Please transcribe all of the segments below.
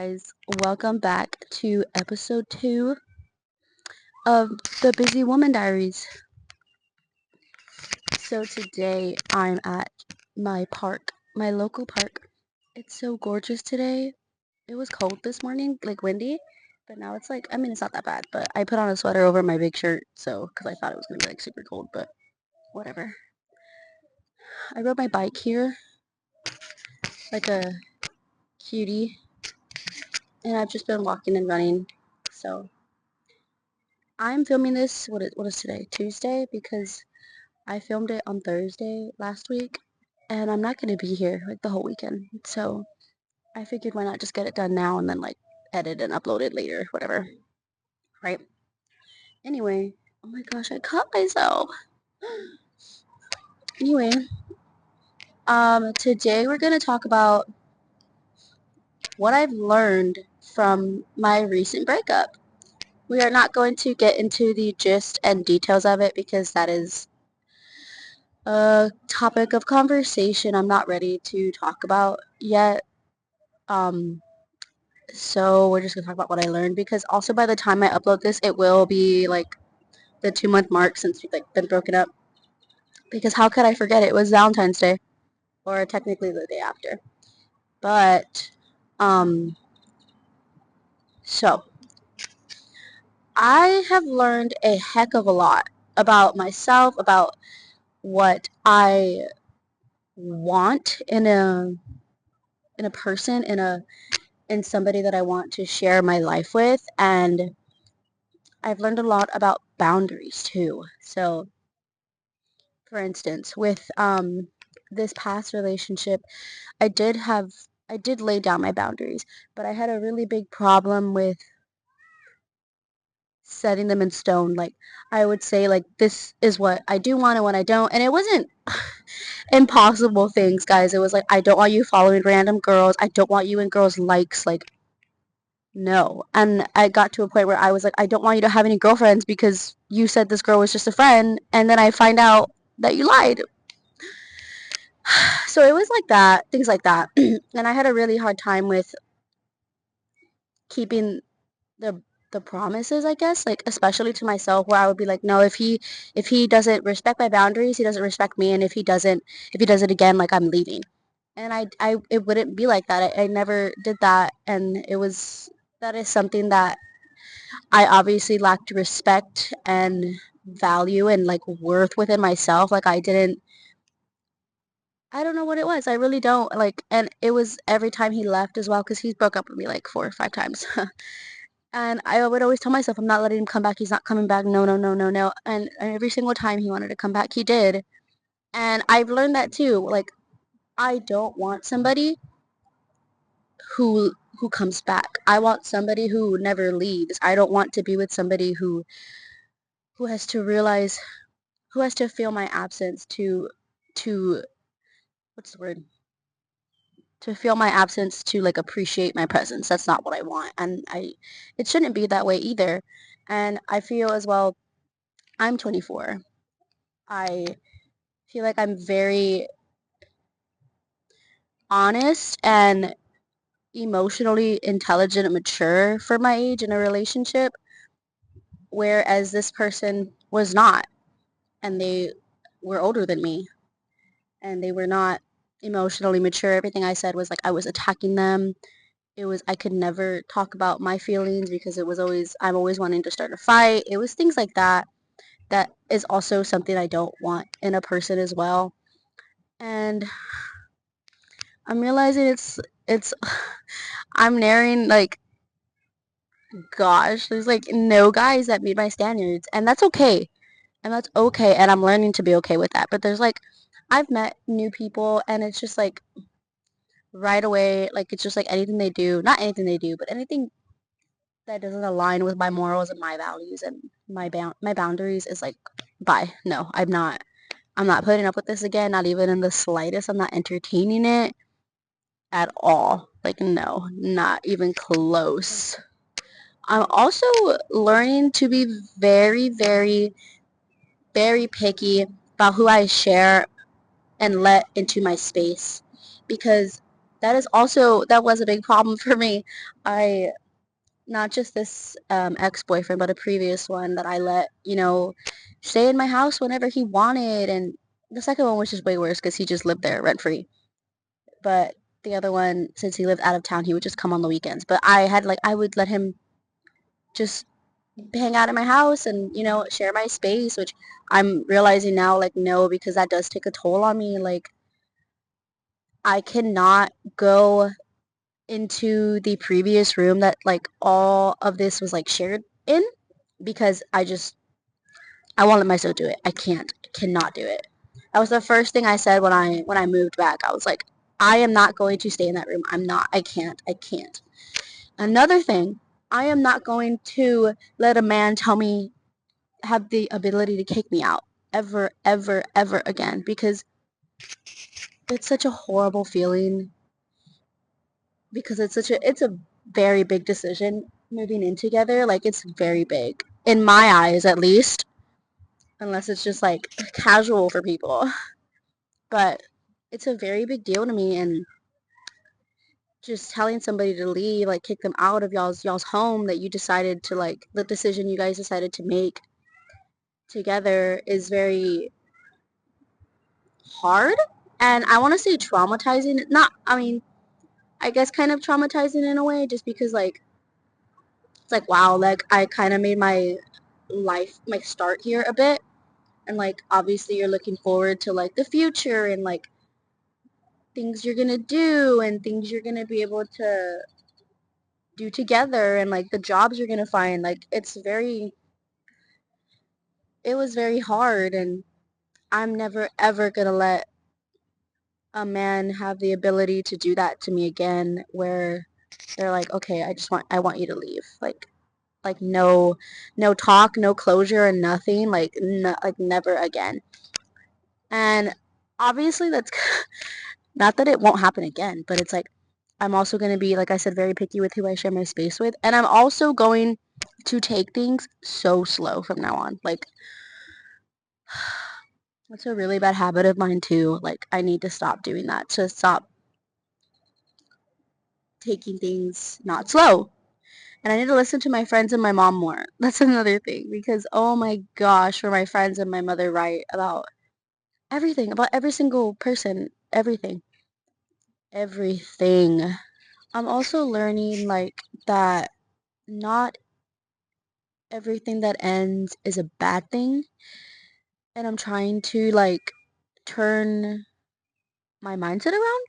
guys, welcome back to episode 2 of the Busy Woman Diaries. So today I'm at my park, my local park. It's so gorgeous today. It was cold this morning, like windy, but now it's like, it's not that bad, but I put on a sweater over my big shirt, because I thought it was going to be like super cold, but whatever. I rode my bike here like a cutie, and I've just been walking and running, so I'm filming this, what is today? Tuesday, because I filmed it on Thursday last week, and I'm not going to be here, like, the whole weekend, so I figured why not just get it done now and then, like, edit and upload it later, whatever, right? Anyway, oh my gosh, I cut myself. Anyway, today we're going to talk about what I've learned from my recent breakup. We are not going to get into the gist and details of it because that is a topic of conversation I'm not ready to talk about yet. So we're just gonna talk about what I learned because also by the time I upload this, it will be like the 2 month mark since we've like been broken up. Because how could I forget it? It was Valentine's Day, or technically the day after. But um, so I have learned a heck of a lot about myself, about what I want in a person, in somebody that I want to share my life with, and I've learned a lot about boundaries too. So, for instance, with this past relationship, I did lay down my boundaries, but I had a really big problem with setting them in stone. Like, I would say, like, this is what I do want and what I don't, and it wasn't impossible things, guys. It was like, I don't want you following random girls. I don't want you in girls' likes. Like, no. And I got to a point where I was like, I don't want you to have any girlfriends because you said this girl was just a friend, and then I find out that you lied. So it was like that, things like that. And I had a really hard time with keeping the the promises, I guess, like especially to myself, where I would be like, no, if he doesn't respect my boundaries, he doesn't respect me, and if he does it again, like I'm leaving. And I it wouldn't be like that. I never did that, and it was that is something that I obviously lacked respect and value and like worth within myself. Like I don't know what it was. I really don't. Like, and it was every time he left as well, because he's broke up with me like 4 or 5 times. And I would always tell myself, I'm not letting him come back. He's not coming back. No, no, no, no, no. And every single time he wanted to come back, he did. And I've learned that too. Like, I don't want somebody who comes back. I want somebody who never leaves. I don't want to be with somebody who has to realize, who has to feel my absence to what's the word? To feel my absence to like appreciate my presence. That's not what I want. And it shouldn't be that way either. And I feel as well, I'm 24. I feel like I'm very honest and emotionally intelligent and mature for my age in a relationship, whereas this person was not. And they were older than me, and they were not emotionally mature. Everything I said was like I was attacking them. It was I could never talk about my feelings because it was always I'm always wanting to start a fight. It was things like that that is also something I don't want in a person as well. And I'm realizing it's I'm narrowing like gosh, there's like no guys that meet my standards, and that's okay. And that's okay, and I'm learning to be okay with that. But there's like I've met new people, and it's just like right away, like it's just like anything they do, not anything they do, but anything that doesn't align with my morals and my values and my boundaries is like bye. No, I'm not putting up with this again, not even in the slightest. I'm not entertaining it at all. Like no, not even close. I'm also learning to be very, very, very picky about who I share and let into my space because that was a big problem for me. I Not just this ex-boyfriend, but a previous one that I let, stay in my house whenever he wanted. And the second one was just way worse because he just lived there rent free. But the other one, since he lived out of town, he would just come on the weekends. But I would let him just hang out at my house and, share my space, which I'm realizing now, like, no, because that does take a toll on me. Like, I cannot go into the previous room that like all of this was like shared in because I won't let myself do it. I cannot do it. That was the first thing I said when I moved back. I was like, I am not going to stay in that room. I'm not. I can't. Another thing, I am not going to let a man tell me have the ability to kick me out ever, ever, ever again because it's such a horrible feeling because it's a very big decision moving in together. Like it's very big in my eyes, at least, unless it's just like casual for people. But it's a very big deal to me, and just telling somebody to leave, like kick them out of y'all's home that you decided to like the decision you guys decided to make together is very hard. And I want to say traumatizing. Not, I mean, I guess kind of traumatizing in a way, just because like it's like wow, like I kind of made my life my start here a bit, and like obviously you're looking forward to like the future and like things you're gonna do and things you're gonna be able to do together and like the jobs you're gonna find. Like it was very hard, and I'm never ever gonna let a man have the ability to do that to me again where they're like, okay, I want you to leave. Like no talk, no closure, and nothing. Like no, like never again. And obviously that's not that it won't happen again, but it's like I'm also going to be, like I said, very picky with who I share my space with. And I'm also going to take things so slow from now on. Like, that's a really bad habit of mine, too. Like, I need to stop doing that, to stop taking things not slow. And I need to listen to my friends and my mom more. That's another thing. Because, oh my gosh, were my friends and my mother right about everything, about every single person, everything. Everything. I'm also learning, like, that not everything that ends is a bad thing. And I'm trying to, like, turn my mindset around,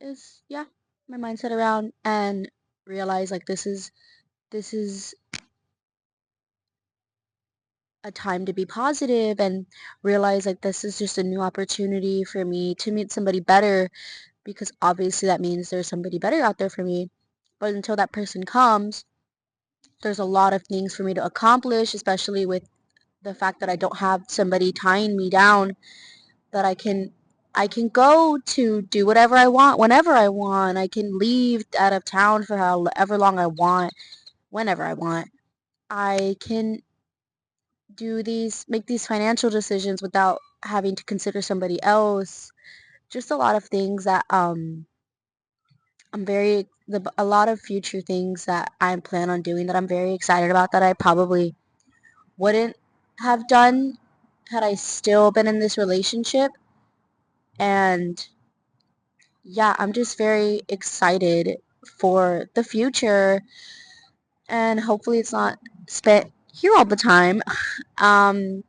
is, yeah, my mindset around and realize, like, this is a time to be positive and realize, like, this is just a new opportunity for me to meet somebody better because obviously that means there's somebody better out there for me. But until that person comes, there's a lot of things for me to accomplish, especially with the fact that I don't have somebody tying me down that I can go to do whatever I want whenever I want. I can leave out of town for however long I want, whenever I want. I can make these financial decisions without having to consider somebody else. Just a lot of things that a lot of future things that I plan on doing that I'm very excited about that I probably wouldn't have done had I still been in this relationship. And yeah, I'm just very excited for the future, and hopefully it's not spent here all the time. Um,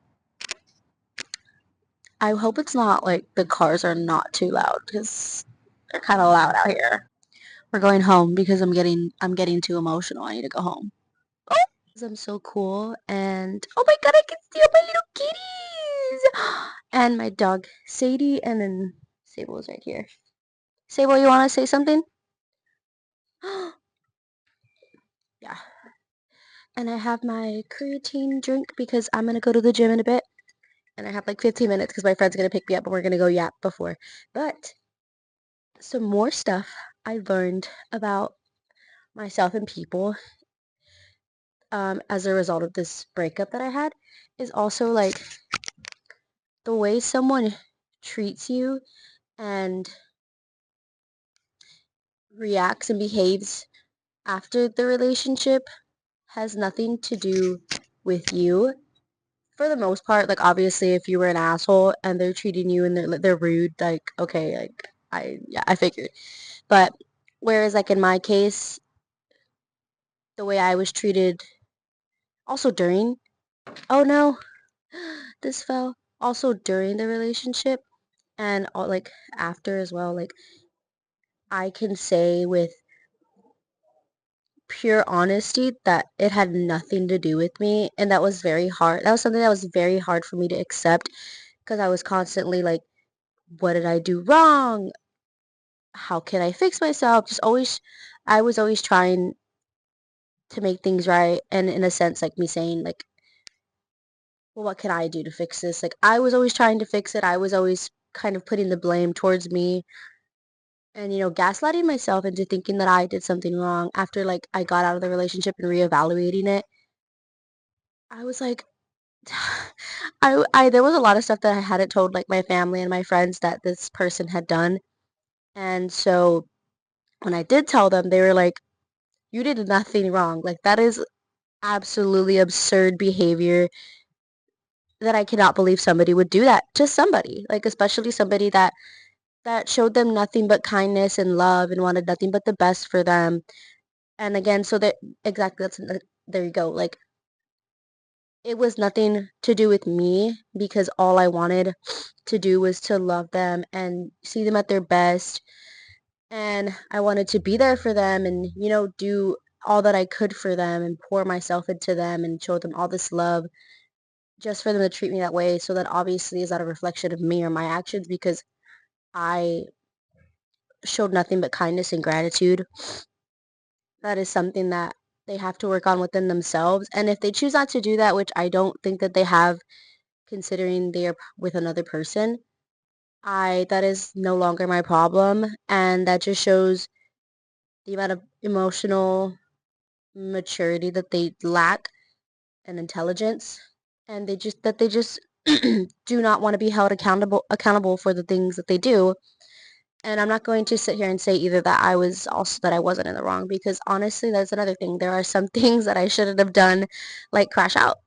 I hope it's not like the cars are not too loud because they're kind of loud out here. We're going home because I'm getting too emotional. I need to go home. Oh, I'm so cool, and oh my god, I can see all my little kitties and my dog Sadie, and then Sable's right here. Sable, you want to say something? Yeah. And I have my creatine drink because I'm gonna go to the gym in a bit, and I have like 15 minutes because my friend's gonna pick me up and we're gonna go yap before. But some more stuff I learned about myself and people as a result of this breakup that I had is also like the way someone treats you and reacts and behaves after the relationship has nothing to do with you. For the most part, like obviously if you were an asshole and they're treating you and they're rude, like okay, like I figured. But whereas like in my case, the way I was treated also during, oh no, this fell. Also during the relationship and like after as well, like I can say with pure honesty that it had nothing to do with me, and that was very hard. That was something that was very hard for me to accept because I was constantly like, what did I do wrong? How can I fix myself? Just always, I was always trying to make things right, and in a sense like me saying like, well, what can I do to fix this? Like I was always trying to fix it. I was always kind of putting the blame towards me and gaslighting myself into thinking that I did something wrong after like I got out of the relationship and reevaluating it. I was like, I there was a lot of stuff that I hadn't told like my family and my friends that this person had done. And so when I did tell them, they were like, "You did nothing wrong. Like that is absolutely absurd behavior that I cannot believe somebody would do that to somebody. Like especially somebody that showed them nothing but kindness and love and wanted nothing but the best for them." And again, so that exactly there you go. Like it was nothing to do with me because all I wanted to do was to love them and see them at their best. And I wanted to be there for them and, do all that I could for them and pour myself into them and show them all this love just for them to treat me that way. So that obviously is not a reflection of me or my actions because I showed nothing but kindness and gratitude. That is something that they have to work on within themselves. And if they choose not to do that, which I don't think that they have, considering they are with another person, I that is no longer my problem, and that just shows the amount of emotional maturity that they lack and intelligence, and they just do not want to be held accountable for the things that they do. And I'm not going to sit here and say either that I wasn't in the wrong because honestly, that's another thing. There are some things that I shouldn't have done, like crash out.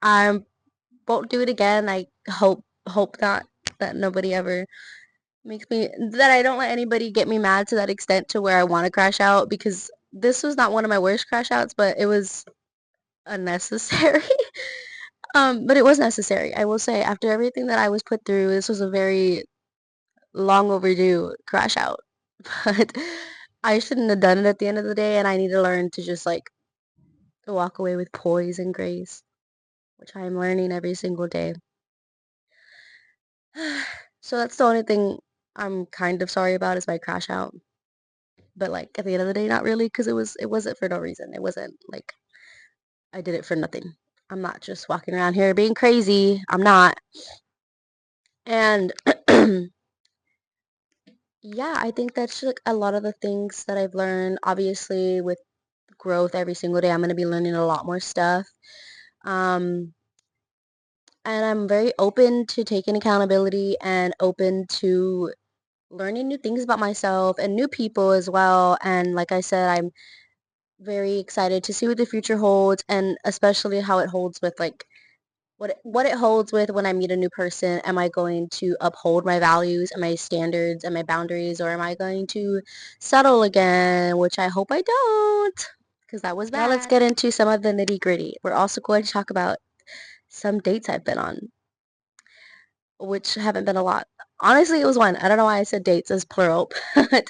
I won't do it again. I hope not that nobody ever makes me that I don't let anybody get me mad to that extent to where I want to crash out because this was not one of my worst crash outs, but it was unnecessary. But it was necessary. I will say after everything that I was put through, this was a very long overdue crash out. But I shouldn't have done it at the end of the day and I need to learn to just like walk away with poise and grace, which I am learning every single day. So that's the only thing I'm kind of sorry about is my crash out. But like at the end of the day, not really, because it wasn't for no reason. It wasn't like I did it for nothing. I'm not just walking around here being crazy. I'm not. And yeah, I think that's like a lot of the things that I've learned. Obviously, with growth every single day, I'm gonna be learning a lot more stuff. Um, and I'm very open to taking accountability and open to learning new things about myself and new people as well. And like I said, I'm very excited to see what the future holds and especially how it holds with like what it holds with when I meet a new person. Am I going to uphold my values and my standards and my boundaries or am I going to settle again, which I hope I don't because that was bad. Now let's get into some of the nitty gritty. We're also going to talk about some dates I've been on, which haven't been a lot. Honestly, it was one. I don't know why I said dates as plural, but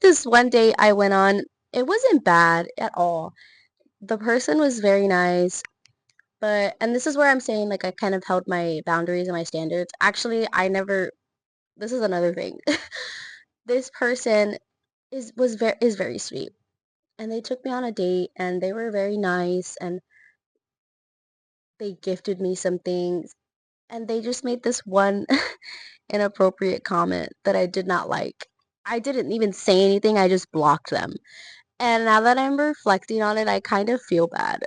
this one date I went on, it wasn't bad at all. The person was very nice, but and this is where I'm saying like I kind of held my boundaries and my standards. Actually, I never this is another thing. This person is very sweet. And they took me on a date and they were very nice and they gifted me some things and they just made this one inappropriate comment that I did not like. I didn't even say anything, I just blocked them. And now that I'm reflecting on it, I kind of feel bad.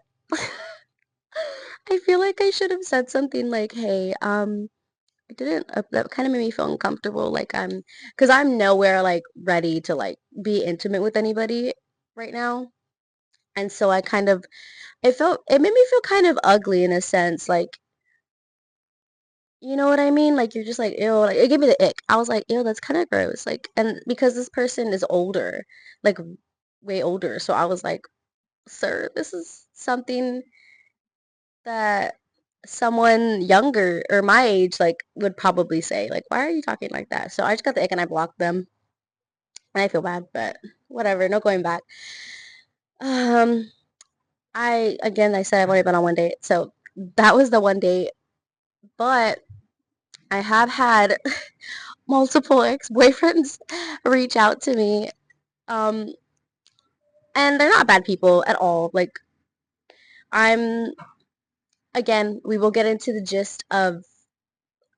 I feel like I should have said something like, "Hey, it didn't, that kind of made me feel uncomfortable. Like because I'm nowhere like ready to like be intimate with anybody right now. And so it made me feel kind of ugly in a sense. Like, you know what I mean? Like, you're just like, ew, like, it gave me the ick. I was like, ew, that's kind of gross. Like, and because this person is older, like, way older. So I was like, sir, this is something that someone younger or my age, like, would probably say. Like, why are you talking like that? So I just got the ick and I blocked them. And I feel bad, but whatever, no going back. Um, again, I said I've only been on one date. So that was the one date. But I have had multiple ex-boyfriends reach out to me. Um, and they're not bad people at all. Like, I'm, again, we will get into the gist of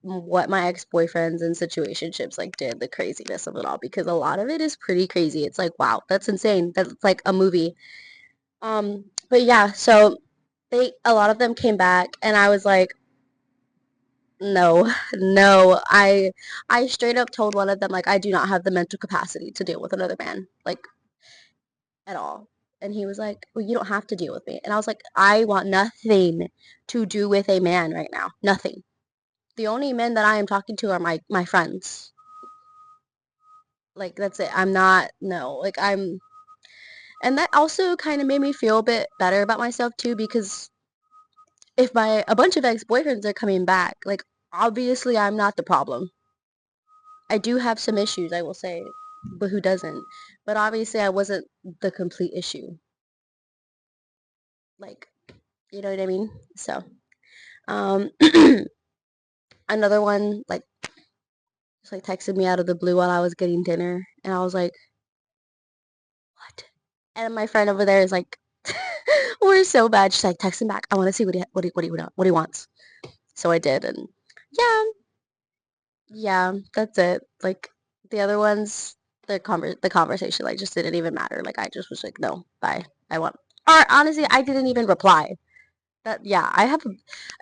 what my ex-boyfriends and situationships like did, the craziness of it all, because a lot of it is pretty crazy. It's like, wow, that's insane. That's like a movie. But yeah, so a lot of them came back and I was like, no, no. I straight up told one of them like I do not have the mental capacity to deal with another man. Like at all. And he was like, well, you don't have to deal with me. And I was like, I want nothing to do with a man right now. Nothing. The only men that I am talking to are my friends. Like that's it. I'm not no. Like I'm and that also kind of made me feel a bit better about myself too because if my a bunch of ex-boyfriends are coming back, like obviously I'm not the problem. I do have some issues, I will say, but who doesn't? But obviously I wasn't the complete issue. Like, you know what I mean? So, um another one like just like texted me out of the blue while I was getting dinner and I was like, "What?" And my friend over there is like we're so bad. She's like, text him back. I want to see what he wants. So I did and yeah, yeah, that's it. Like the other ones, the conversation like just didn't even matter. Like I just was like, no, bye. I want or honestly, I didn't even reply. That yeah,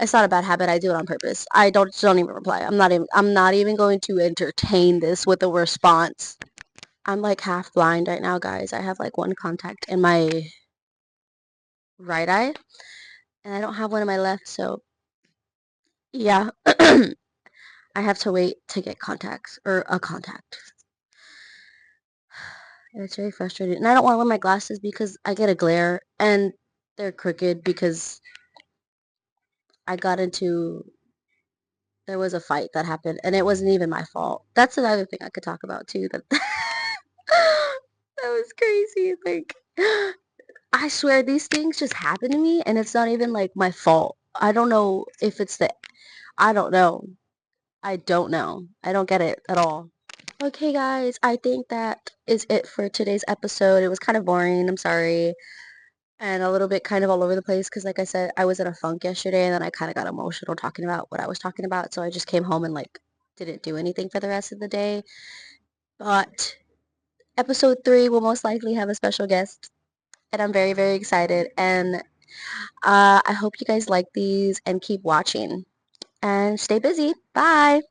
it's not a bad habit. I do it on purpose. I don't even reply. I'm not even going to entertain this with a response. I'm like half blind right now, guys. I have like one contact in my right eye and I don't have one in my left, so yeah. I have to wait to get contacts or a contact. And it's very frustrating. And I don't want to wear my glasses because I get a glare and they're crooked because I got into there was a fight that happened and it wasn't even my fault. That's another thing I could talk about too. That that was crazy. Like I swear these things just happen to me and it's not even like my fault. I don't know if it's the I don't know. I don't know. I don't get it at all. Okay guys, I think that is it for today's episode. It was kind of boring. I'm sorry. And a little bit kind of all over the place because like I said, I was in a funk yesterday and then I kind of got emotional talking about what I was talking about. So I just came home and like didn't do anything for the rest of the day. But episode 3 will most likely have a special guest and I'm very, very excited. And I hope you guys like these and keep watching and stay busy. Bye.